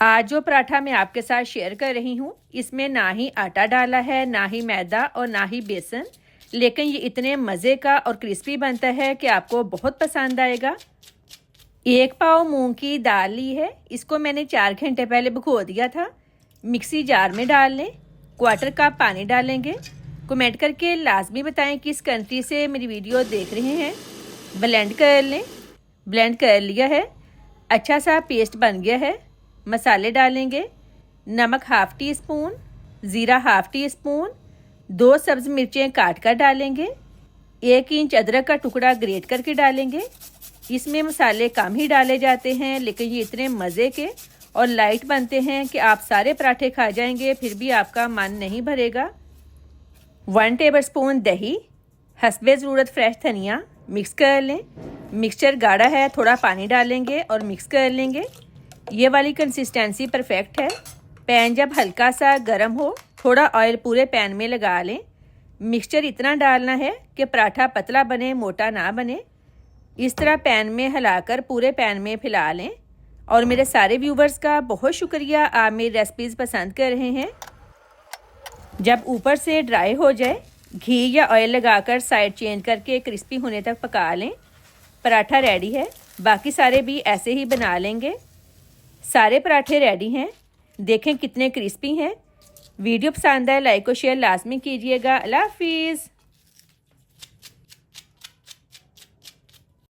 आज जो पराठा मैं आपके साथ शेयर कर रही हूँ, इसमें ना ही आटा डाला है, ना ही मैदा और ना ही बेसन, लेकिन ये इतने मज़े का और क्रिस्पी बनता है कि आपको बहुत पसंद आएगा। 1 पाव मूंग की दाल ली है, इसको मैंने 4 घंटे पहले भिगो दिया था। मिक्सी जार में डाल लें, 1/4 कप पानी डालेंगे। कमेंट करके लाजमी बताएं किस कंट्री से मेरी वीडियो देख रहे हैं। ब्लेंड कर लें। ब्लेंड कर लिया है, अच्छा सा पेस्ट बन गया है। मसाले डालेंगे, नमक 1/2 टी स्पून, ज़ीरा 1/2 टी स्पून, 2 सब्ज़ मिर्चें काट कर डालेंगे, 1 इंच अदरक का टुकड़ा ग्रेट करके डालेंगे। इसमें मसाले कम ही डाले जाते हैं, लेकिन ये इतने मज़े के और लाइट बनते हैं कि आप सारे पराठे खा जाएंगे, फिर भी आपका मन नहीं भरेगा। 1 टेबलस्पून दही, हस्बे ज़रूरत फ्रेश धनिया, मिक्स कर लें। मिक्सचर गाढ़ा है, थोड़ा पानी डालेंगे और मिक्स कर लेंगे। ये वाली कंसिस्टेंसी परफेक्ट है। पैन जब हल्का सा गर्म हो, थोड़ा ऑयल पूरे पैन में लगा लें। मिक्सचर इतना डालना है कि पराठा पतला बने, मोटा ना बने। इस तरह पैन में हिलाकर पूरे पैन में फैला लें। और मेरे सारे व्यूवर्स का बहुत शुक्रिया, आप मेरी रेसिपीज़ पसंद कर रहे हैं। जब ऊपर से ड्राई हो जाए, घी या ऑयल लगाकर साइड चेंज करके क्रिस्पी होने तक पका लें। पराठा रेडी है। बाकी सारे भी ऐसे ही बना लेंगे। सारे पराठे रेडी हैं, देखें कितने क्रिस्पी हैं। वीडियो पसंद आए लाइक और शेयर लाजमी कीजिएगा। अल्लाह हाफिज़।